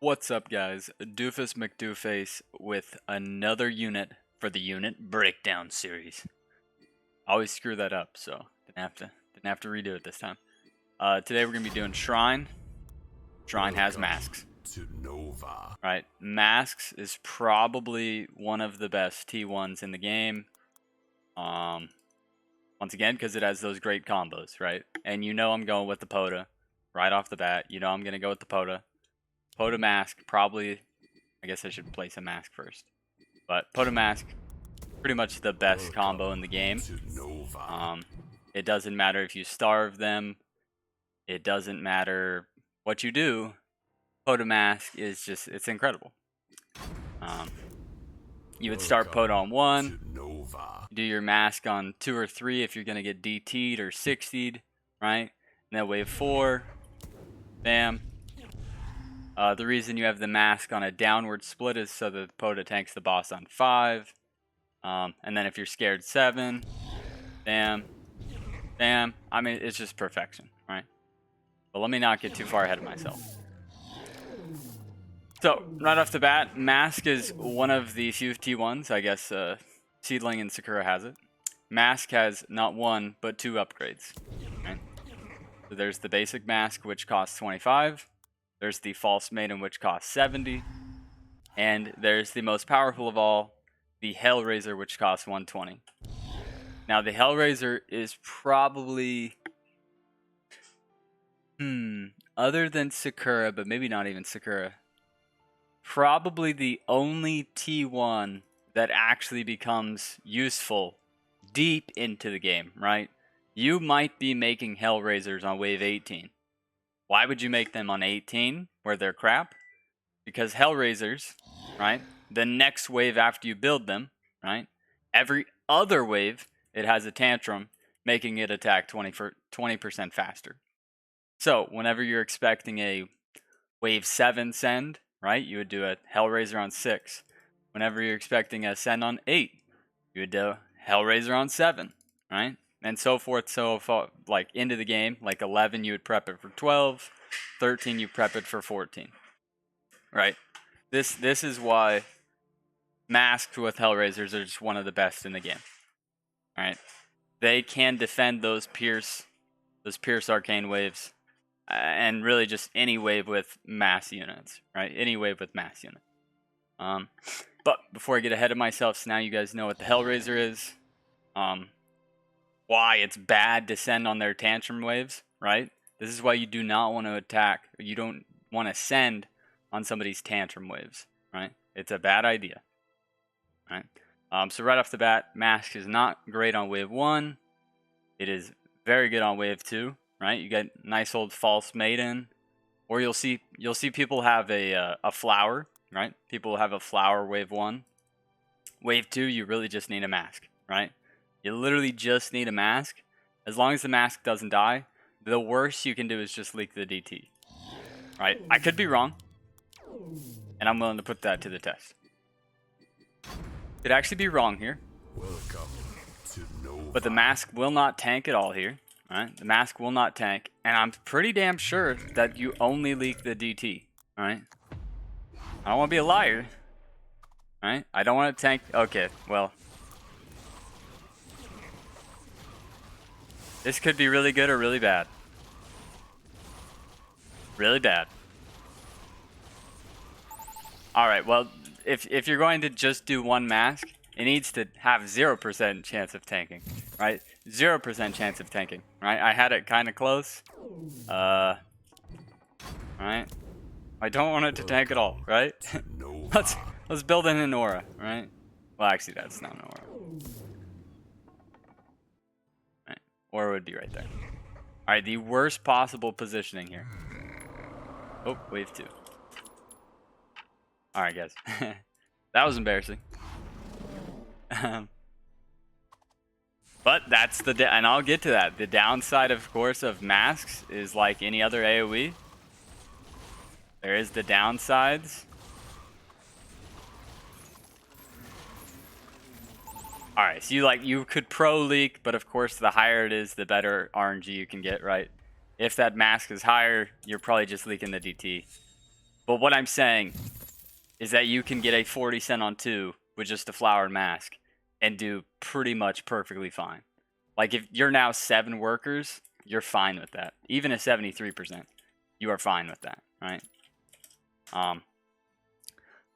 What's up, guys? Doofus Mcdooface with another unit for the unit breakdown series. I always screw that up, so didn't have to redo it this time. Today we're gonna be doing Shrine. Shrine has masks. To Nova. Right, masks is probably one of the best T1s in the game. Once again, because it has those great combos, right? And you know I'm going with the Poda right off the bat. You know I'm gonna go with the Poda. Poda mask, probably, I guess I should place a mask first. But Poda mask, pretty much the best combo in the game. It doesn't matter if you starve them. It doesn't matter what you do. Poda mask is just, it's incredible. You would start Poda on 1. Do your mask on 2 or 3 if you're going to get DT'd or 60'd, right? And then wave 4. Bam. The reason you have the mask on a downward split is so the Poda tanks the boss on 5. And then if you're scared, 7. Bam. Bam. I mean, it's just perfection, right? But let me not get too far ahead of myself. So, right off the bat, Mask is one of the few T1s. I guess Seedling and Sakura has it. Mask has not 1, but 2 upgrades. Right? So there's the basic Mask, which costs 25. There's the false Maiden, which costs 70. And there's the most powerful of all, the Hellraiser, which costs 120. Now, the Hellraiser is probably... other than Sakura, but maybe not even Sakura, probably the only T1 that actually becomes useful deep into the game, right? You might be making Hellraisers on wave 18. Why would you make them on 18 where they're crap? Because Hellraisers, right, the next wave after you build them, right, every other wave it has a tantrum, making it attack 20% faster. So whenever you're expecting a wave 7 send, right, you would do a Hellraiser on 6. Whenever you're expecting a send on 8, you would do Hellraiser on 7, right? And so forth, like into the game, like 11 you would prep it for 12, 13 you prep it for 14, right? This is why masks with Hellraisers are just one of the best in the game, right? They can defend those Pierce Arcane waves, and really just any wave with mass units, right? Any wave with mass units. But before I get ahead of myself, so now you guys know what the Hellraiser is. Why it's bad to send on their tantrum waves, right? This is why you do not want to attack, or you don't want to send on somebody's tantrum waves, right? It's a bad idea, right? So right off the bat, Mask is not great on wave 1. It is very good on wave 2, right? You get nice old false Maiden, or you'll see people have a flower, right? People have a flower wave 1. Wave 2, you really just need a mask, right? You literally just need a mask. As long as the mask doesn't die, the worst you can do is just leak the DT, right? I could be wrong, and I'm willing to put that to the test. Could actually be wrong here. Welcome to Nova. But the mask will not tank at all here, right? The mask will not tank, and I'm pretty damn sure that you only leak the DT, right? I don't want to be a liar, right? I don't want to tank. Okay, well, this could be really good or really bad. Really bad. All right, well, if you're going to just do one mask, it needs to have 0% chance of tanking, right? 0% chance of tanking, right? I had it kind of close. Right? I don't want it to tank at all, right? let's build in an aura, right? Well, actually, that's not an aura. Right. Aura would be right there. All right, the worst possible positioning here. Oh, wave 2. All right, guys. That was embarrassing. But that's and I'll get to that. The downside, of course, of masks is like any other AoE. There is the downsides. Alright, so you could pro leak, but of course the higher it is, the better RNG you can get, right? If that mask is higher, you're probably just leaking the DT. But what I'm saying is that you can get a 40 cent on 2 with just a flowered mask and do pretty much perfectly fine. Like if you're now 7 workers, you're fine with that. Even a 73%, you are fine with that, right?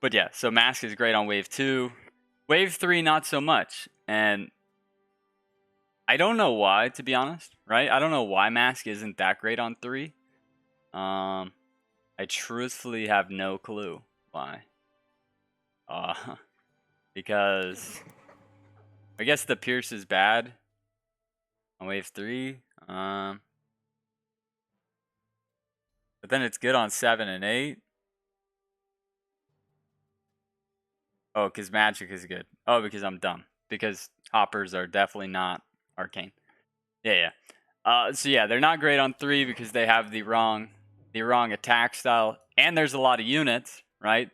But yeah, so mask is great on wave 2. Wave 3, not so much. And I don't know why, to be honest, right? I don't know why mask isn't that great on 3. I truthfully have no clue why. Because I guess the pierce is bad on wave 3. But then it's good on 7 and 8. Oh, because magic is good. Oh, because I'm dumb. Because hoppers are definitely not arcane. Yeah. So yeah, they're not great on 3 because they have the wrong attack style, and there's a lot of units, right?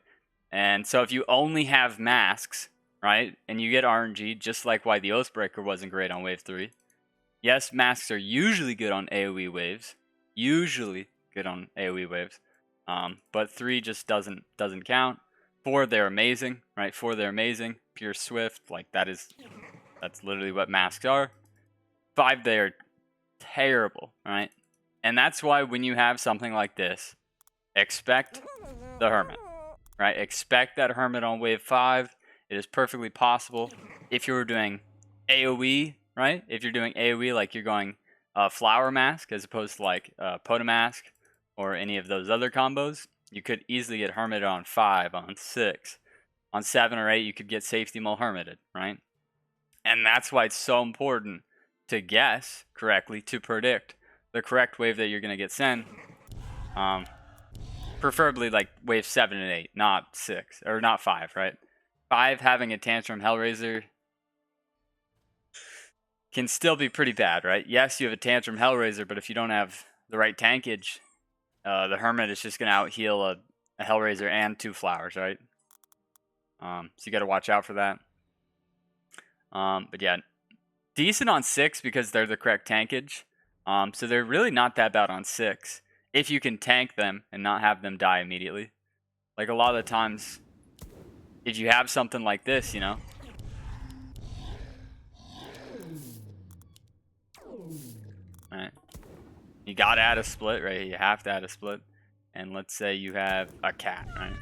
And so if you only have masks, right, and you get RNG, just like why the Oathbreaker wasn't great on wave 3. Yes, masks are usually good on AoE waves. But 3 just doesn't count. 4, they're amazing, right? 4, they're amazing. Pure Swift, like that's literally what masks are. 5, they are terrible, right? And that's why when you have something like this, expect the Hermit, right? Expect that Hermit on wave 5. It is perfectly possible. If you're doing AoE, right? If you're doing AoE, like you're going Flower Mask as opposed to like Potomask or any of those other combos, you could easily get Hermited on 5, on 6. On 7 or 8, you could get Safety Mole Hermited, right? And that's why it's so important to guess correctly, to predict the correct wave that you're going to get sent. Preferably like wave 7 and 8, not 6, or not 5, right? 5 having a Tantrum Hellraiser can still be pretty bad, right? Yes, you have a Tantrum Hellraiser, but if you don't have the right tankage, the Hermit is just going to out-heal a Hellraiser and 2 flowers, right? So you got to watch out for that. But yeah, decent on 6 because they're the correct tankage. So they're really not that bad on 6 if you can tank them and not have them die immediately. Like a lot of the times, if you have something like this, you know. Alright. You gotta add a split, right? You have to add a split. And let's say you have a cat, right?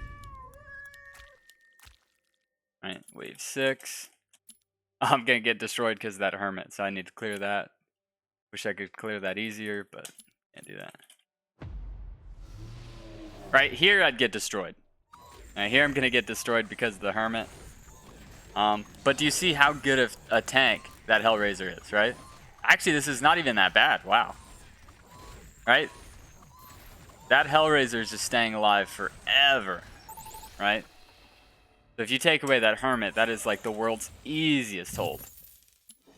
Alright, wave 6. I'm gonna get destroyed because of that Hermit, so I need to clear that. Wish I could clear that easier, but can't do that. Right here, I'd get destroyed. Right here, I'm gonna get destroyed because of the Hermit. But do you see how good of a tank that Hellraiser is, right? Actually, this is not even that bad. Wow. Right? That Hellraiser is just staying alive forever, right? So if you take away that Hermit, that is like the world's easiest hold.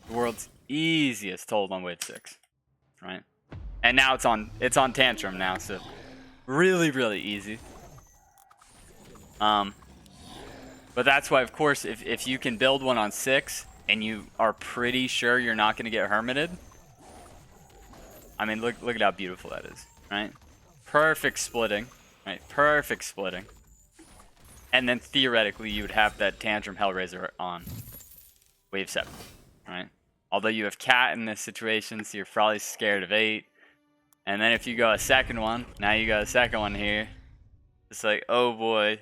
The world's easiest hold on wave 6, right? And now it's on Tantrum now, so really, really easy. But that's why, of course, if you can build one on 6 and you are pretty sure you're not going to get Hermited, I mean, look at how beautiful that is, right? Perfect splitting, right? Perfect splitting. And then theoretically, you would have that Tantrum Hellraiser on wave 7, right? Although you have Cat in this situation, so you're probably scared of 8. And then if you go a second one, now you got a second one here. It's like, oh boy.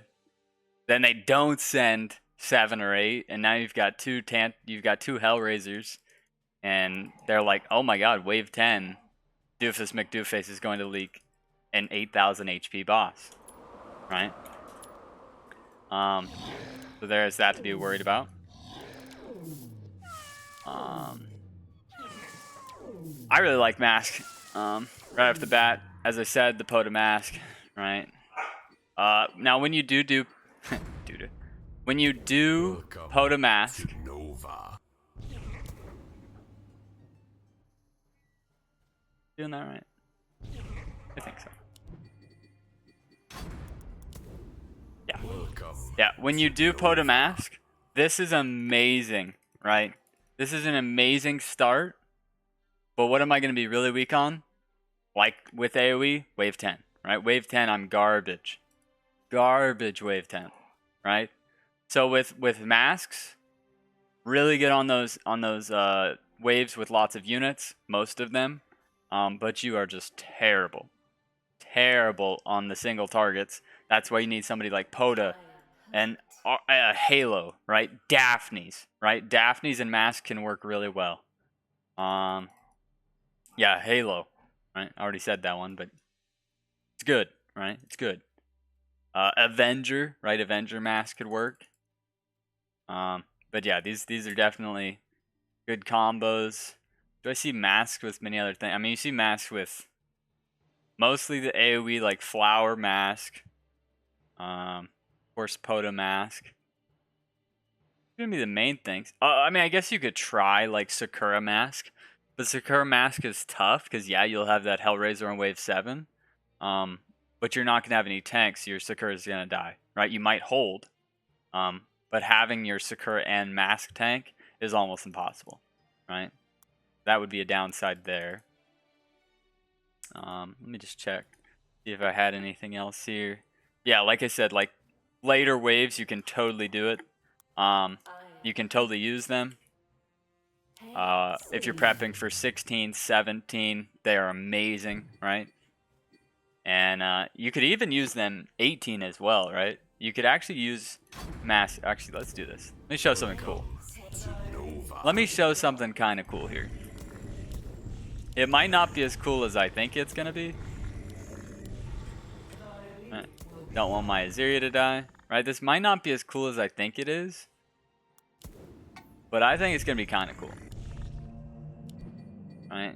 Then they don't send 7 or 8, and now you've got two Hellraisers, and they're like, oh my god, wave 10, Doofus Mcdooface is going to leak an 8,000 HP boss, right? So there's that to be worried about. I really like Mask. Right off the bat, as I said, the Pota Mask, right? Now when you do when you do Pota Mask, doing that right? I think so. Yeah. Yeah, when you do Pota Mask, this is amazing, right? This is an amazing start. But what am I going to be really weak on? Like with AoE, wave 10, right? Wave 10, I'm garbage. garbage wave temp, right? So with masks, really good on those waves with lots of units, most of them. But you are just terrible on the single targets. That's why you need somebody like Poda and Halo, right? Daphne's, right? Daphne's and Mask can work really well. Yeah, Halo, right? I already said that one, but it's good, right? It's good. Avenger, right? Avenger Mask could work. But yeah, these are definitely good combos. Do I see Mask with many other things? I mean, you see Mask with mostly the AoE, like Flower Mask. Of course, Poda Mask. Gonna be the main things. I mean, I guess you could try like Sakura Mask, but Sakura Mask is tough because yeah, you'll have that Hellraiser on wave 7, but you're not gonna have any tanks. So your Sakura's gonna die, right? You might hold, but having your Sakura and Mask tank is almost impossible, right? That would be a downside there. Let me just check, see if I had anything else here. Yeah, like I said, like later waves, you can totally do it. You can totally use them. If you're prepping for 16, 17, they are amazing, right? And you could even use them 18 as well, right? You could actually use mass. Actually, let's do this. Let me show something cool. Let me show something kind of cool here. It might not be as cool as I think it's gonna be. Don't want my Azeria to die, right? This might not be as cool as I think it is, but I think it's gonna be kind of cool, right?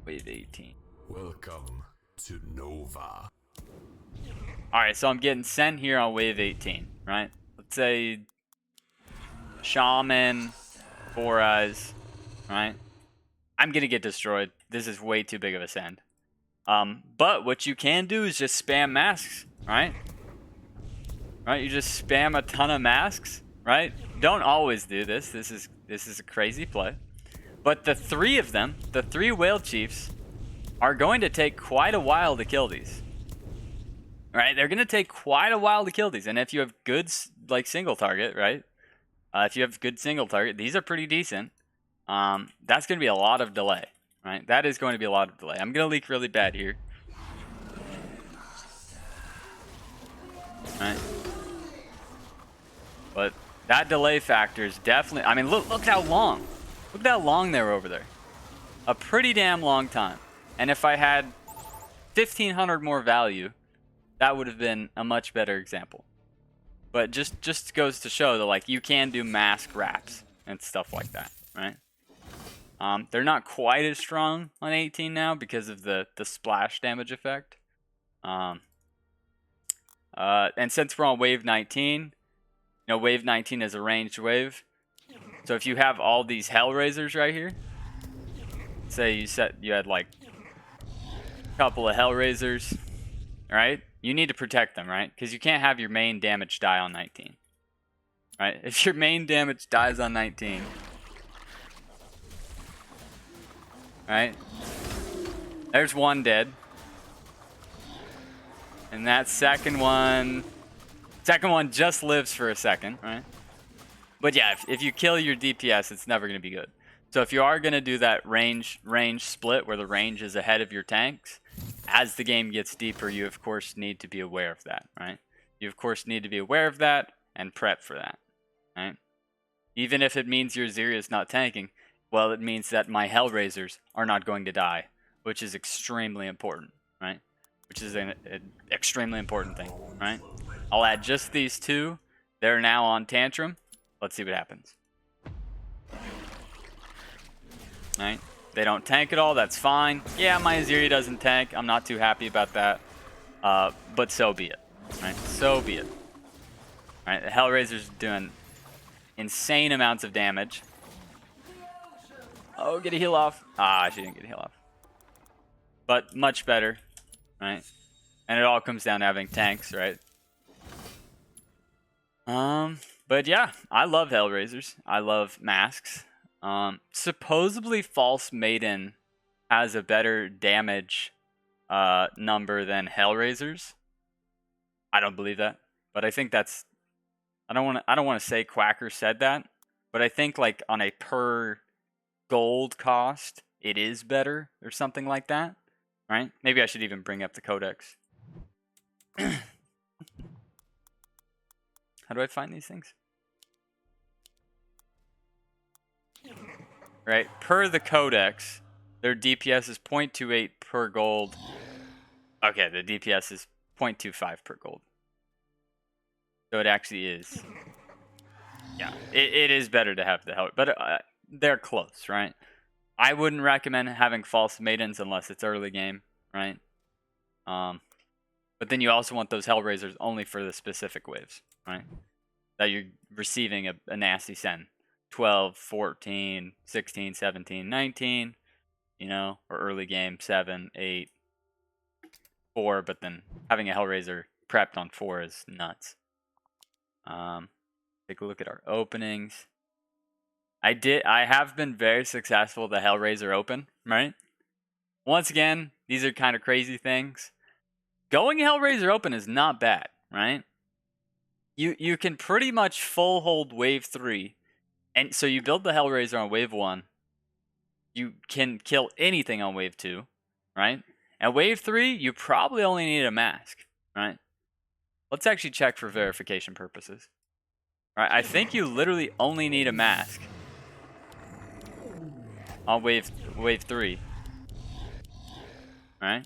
Wave 18. Welcome to Nova. Alright, so I'm getting sent here on wave 18, right? Let's say Shaman, 4 Eyes, right? I'm gonna get destroyed. This is way too big of a send. But what you can do is just spam masks, right? Right, you just spam a ton of masks, right? Don't always do this. This is a crazy play. But the 3 of them, the 3 whale chiefs, are going to take quite a while to kill these. Right? They're going to take quite a while to kill these. And if you have good, like, single target, right? If you have good single target, these are pretty decent. That's going to be a lot of delay, right? That is going to be a lot of delay. I'm going to leak really bad here. Right? But that delay factor is definitely... I mean, look how long. Look how long they were over there. A pretty damn long time. And if I had 1,500 more value, that would have been a much better example. But just goes to show that, like, you can do mask wraps and stuff like that, right? They're not quite as strong on 18 now because of the splash damage effect. And since we're on wave 19, you know, wave 19 is a ranged wave. So if you have all these Hellraisers right here, say you had like a couple of Hellraisers, right? You need to protect them, right? Because you can't have your main damage die on 19. Right? If your main damage dies on 19, right? There's one dead. And that second one just lives for a second, right? But yeah, if you kill your DPS, it's never going to be good. So if you are going to do that range split where the range is ahead of your tanks, as the game gets deeper, you of course need to be aware of that, right? You of course need to be aware of that and prep for that, right? Even if it means your Azeria is not tanking, well, it means that my Hellraisers are not going to die, which is extremely important, right? Which is an extremely important thing, right? I'll add just these 2. They're now on Tantrum. Let's see what happens. Right? They don't tank at all. That's fine. Yeah, my Azeria doesn't tank. I'm not too happy about that. But so be it. Right? So be it. Right? The Hellraiser's doing insane amounts of damage. Oh, get a heal off. Ah, she didn't get a heal off. But much better. Right? And it all comes down to having tanks, right? But yeah, I love Hellraisers. I love masks. Supposedly False Maiden has a better damage number than Hellraisers. I don't believe that, but I think that's. I don't want to say Quacker said that, but I think like on a per gold cost, it is better or something like that, right? Maybe I should even bring up the codex. How do I find these things? Right, per the codex, their DPS is 0.28 per gold. Okay, the DPS is 0.25 per gold. So it actually is. Yeah, it is better to have the help, but they're close, right? I wouldn't recommend having false maidens unless it's early game, right? But then you also want those Hellraisers only for the specific waves, right? That you're receiving a nasty send. 12, 14, 16, 17, 19, you know, or early game 7, 8, 4, but then having a Hellraiser prepped on 4 is nuts. Take a look at our openings. I have been very successful with the Hellraiser open, right? Once again, these are kind of crazy things. Going Hellraiser open is not bad, right? You can pretty much full hold wave 3. And so you build the Hellraiser on wave 1. You can kill anything on wave 2, right? And wave 3, you probably only need a mask, right? Let's actually check for verification purposes. Right, I think you literally only need a mask on wave 3. Right?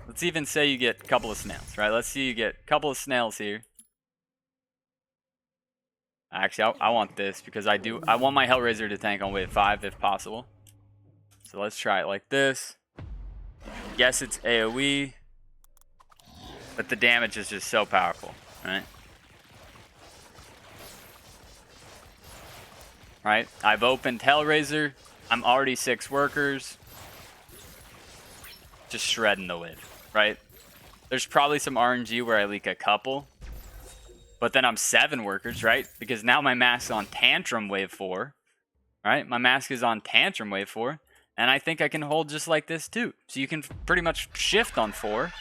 Let's even say you get a couple of snails, right? Let's see you get a couple of snails here. Actually, I want this because I want my Hellraiser to tank on wave 5 if possible. So let's try it like this. Yes, it's AoE, but the damage is just so powerful, right? Right? I've opened Hellraiser. I'm already 6 workers. Just shredding the wave, right? There's probably some RNG where I leak a couple. But then I'm 7 workers, right? Because now my mask is on Tantrum wave 4. Right? My mask is on Tantrum wave 4. And I think I can hold just like this too. So you can pretty much shift on 4.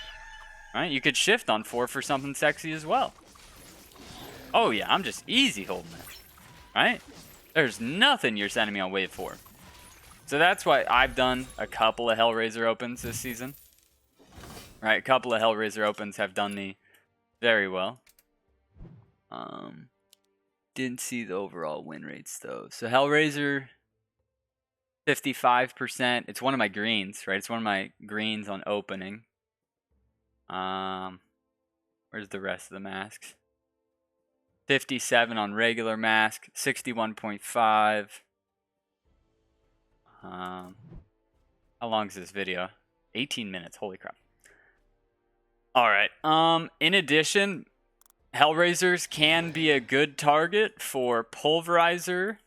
Right? You could shift on 4 for something sexy as well. Oh yeah, I'm just easy holding it. Right? There's nothing you're sending me on wave 4. So that's why I've done a couple of Hellraiser opens this season. Right? A couple of Hellraiser opens have done me very well. Didn't see the overall win rates though. So Hellraiser, 55%. It's one of my greens, right? It's one of my greens on opening. Where's the rest of the masks? 57 on regular mask, 61.5. How long is this video? 18 minutes. Holy crap. All right. In addition, Hellraisers can be a good target for Pulverizer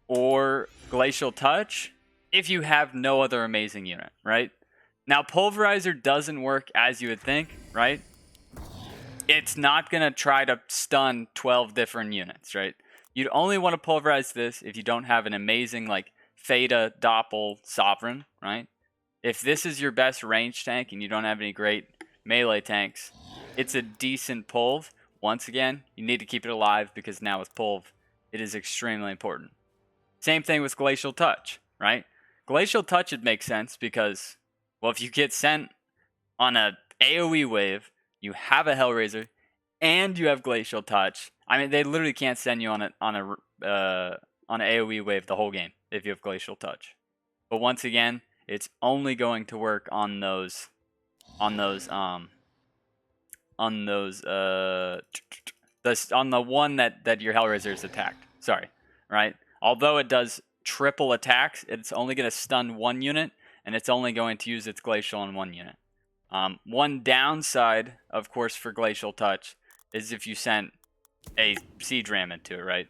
or Glacial Touch if you have no other amazing unit, right? Now, Pulverizer doesn't work as you would think, right? It's not going to try to stun 12 different units, right? You'd only want to pulverize this if you don't have an amazing, like, Theta, Doppel, Sovereign, right? If this is your best range tank and you don't have any great melee tanks, it's a decent pulv. Once again, you need to keep it alive because now with pulv, it is extremely important. Same thing with Glacial Touch, right? Glacial Touch would make sense because, well, if you get sent on a AoE wave, you have a Hellraiser, and you have Glacial Touch. I mean, they literally can't send you on an AoE wave the whole game if you have Glacial Touch. But once again, it's only going to work on the one that your Hellraiser is attacked. Sorry, right? Although it does triple attacks, it's only going to stun 1 unit, and it's only going to use its Glacial on 1 unit. One downside, of course, for Glacial Touch is if you sent a Siege Ram into it, right?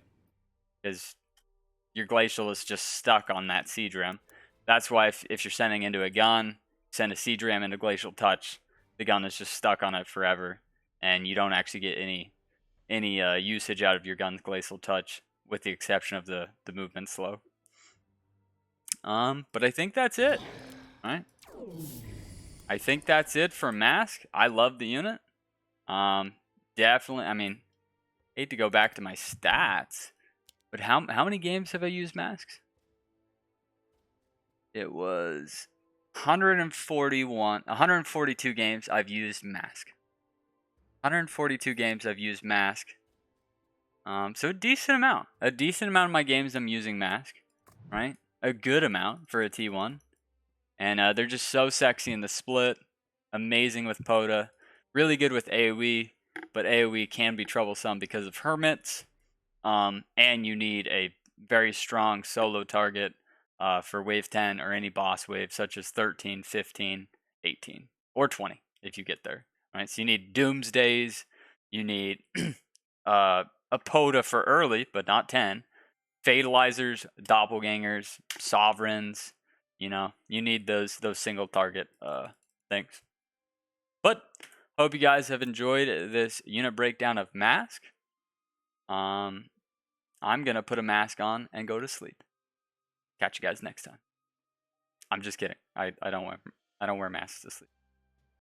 Because your Glacial is just stuck on that Siege Ram. That's why if you're sending into a gun, send a Siege Ram into Glacial Touch, the gun is just stuck on it forever, and you don't actually get any usage out of your gun's Glacial Touch, with the exception of the movement slow. But I think that's it, right? I think that's it for Mask. I love the unit. Definitely. I mean, hate to go back to my stats, but how many games have I used masks? It was 142 games I've used mask. 142 games I've used mask. So a decent amount. A decent amount of my games I'm using mask, right? A good amount for a T1. And they're just so sexy in the split. Amazing with POTA. Really good with AoE, but AoE can be troublesome because of hermits. And you need a very strong solo target for wave 10 or any boss wave, such as 13, 15, 18, or 20 if you get there. Right? So you need Doomsdays. You need a POTA for early, but not 10. Fatalizers, Doppelgangers, Sovereigns. You know, you need those single target things. But hope you guys have enjoyed this unit breakdown of Mask. I'm gonna put a mask on and go to sleep. Catch you guys next time. I'm just kidding. I don't wear masks to sleep.